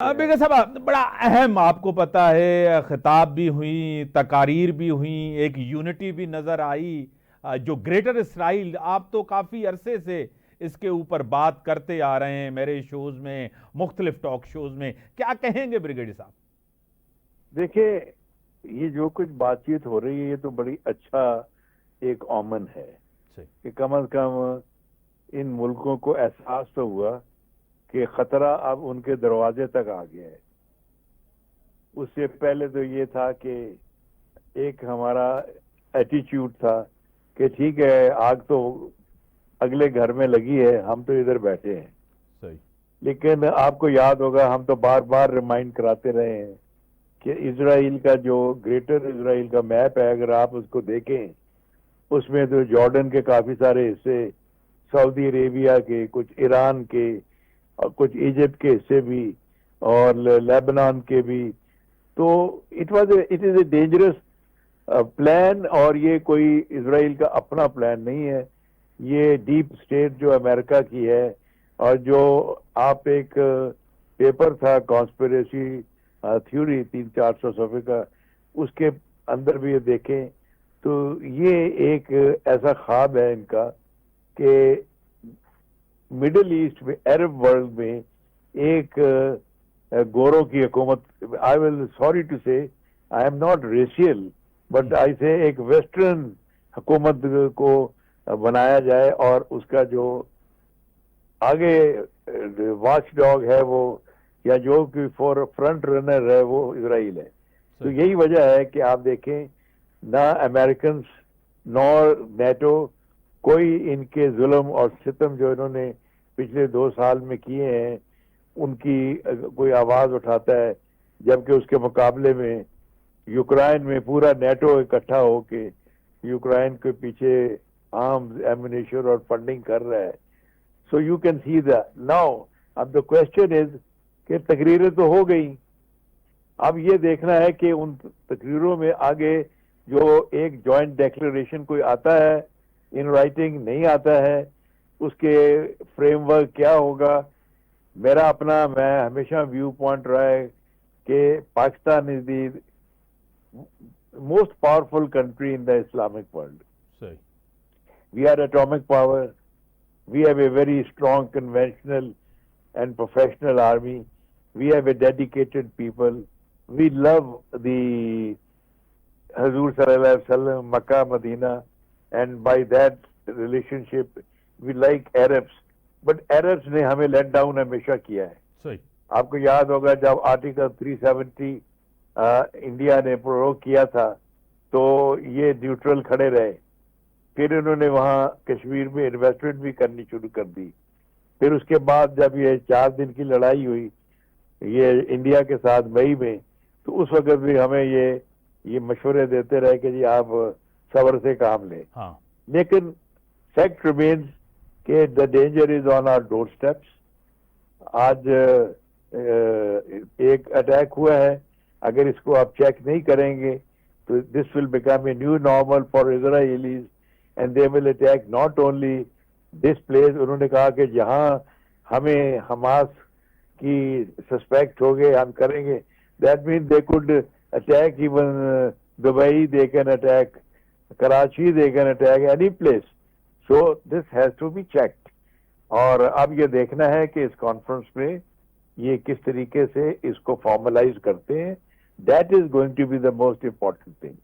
بیگم صاحب بڑا اہم آپ کو پتا ہے خطاب بھی ہوئی تقاریر بھی ہوئیں ایک یونٹی بھی نظر آئی جو گریٹر اسرائیل آپ تو کافی عرصے سے اس کے اوپر بات کرتے آ رہے ہیں میرے شوز میں مختلف ٹاک شوز میں کیا کہیں گے بریگیڈیئر صاحب؟ دیکھیں، یہ جو کچھ بات چیت ہو رہی ہے یہ تو بڑی اچھا ایک اومن ہے کہ کم از کم ان ملکوں کو احساس تو ہوا کہ خطرہ اب ان کے دروازے تک آ گیا ہے۔ اس سے پہلے تو یہ تھا کہ ایک ہمارا ایٹیچیوڈ تھا کہ ٹھیک ہے آگ تو اگلے گھر میں لگی ہے، ہم تو ادھر بیٹھے ہیں۔ صحیح۔ لیکن آپ کو یاد ہوگا ہم تو بار بار ریمائنڈ کراتے رہے ہیں کہ اسرائیل کا جو گریٹر اسرائیل کا میپ ہے اگر آپ اس کو دیکھیں، اس میں تو جارڈن کے کافی سارے حصے، سعودی عربیہ کے، کچھ ایران کے اور کچھ ایجپٹ کے حصے بھی، اور لیبنان کے بھی۔ تو it is a dangerous plan, اور یہ کوئی اسرائیل کا اپنا پلان نہیں ہے، یہ ڈیپ اسٹیٹ جو امریکہ کی ہے۔ اور جو آپ ایک پیپر تھا کانسپریسی تھیوری 300-400 صفحے کا، اس کے اندر بھی یہ دیکھیں تو یہ ایک ایسا خواب ہے ان کا کہ مڈل ایسٹ میں، عرب ورلڈ میں ایک گوروں کی حکومت، آئی ول سوری ٹو سے I am not racial but I سے ایک ویسٹرن حکومت کو بنایا جائے، اور اس کا جو آگے واچ ڈاگ ہے وہ، یا جو کہ فرنٹ رنر ہے وہ اسرائیل ہے۔ تو یہی وجہ ہے کہ آپ دیکھیں نہ امریکنز نور نیٹو کوئی ان کے ظلم اور ستم جو انہوں نے پچھلے 2 سال میں کیے ہیں ان کی کوئی آواز اٹھاتا ہے، جبکہ اس کے مقابلے میں یوکرائن میں پورا نیٹو اکٹھا ہو کے یوکرائن کے پیچھے آرمز ایمونیشن اور فنڈنگ کر رہا ہے۔ So you can see that now. اب دا کوشچن از کہ تقریریں تو ہو گئی، اب یہ دیکھنا ہے کہ ان تقریروں میں آگے جو ایک جوائنٹ ڈیکلریشن کوئی آتا ہے ان رائٹنگ، نہیں آتا ہے، اس کے فریم ورک کیا ہوگا۔ میرا اپنا، میں ہمیشہ ویو پوائنٹ رہا ہے کہ Pakistan is the most powerful country in the Islamic world. We are atomic power, we have a very strong conventional and professional army, we have a dedicated people, we love the Hazur sallallahu alaihi wasallam, Makkah, Medina, and by that relationship we like Arabs, but Arabs نے ہمیں let down ہمیشہ کیا ہے۔ صحیح۔ آپ کو یاد ہوگا جب آرٹیکل 370 انڈیا نے پروگ کیا تھا تو یہ نیوٹرل کھڑے رہے، پھر انہوں نے وہاں کشمیر میں انویسٹمنٹ بھی کرنی شروع کر دی۔ پھر اس کے بعد جب یہ 4 دن کی لڑائی ہوئی یہ انڈیا کے ساتھ مئی میں، تو اس وقت بھی ہمیں یہ مشورے دیتے رہے کہ جی آپ صبر سے کام لیں۔ لیکن فیکٹ ریمینز کہ the danger is on our door steps. آج ایک اٹیک ہوا ہے، اگر اس کو آپ چیک نہیں کریں گے تو this will become a new normal for Israelis and they will attack not only this place۔ انہوں نے کہا کہ جہاں ہمیں حماس کی سسپیکٹ ہو گئے ہم کریں گے، that means they could attack even Dubai, they can attack Karachi, they can attack any place, so this has to be checked۔ اور اب یہ دیکھنا ہے کہ اس کانفرنس میں یہ کس طریقے سے اس کو فارملائز کرتے ہیں، that is going to be the most important thing۔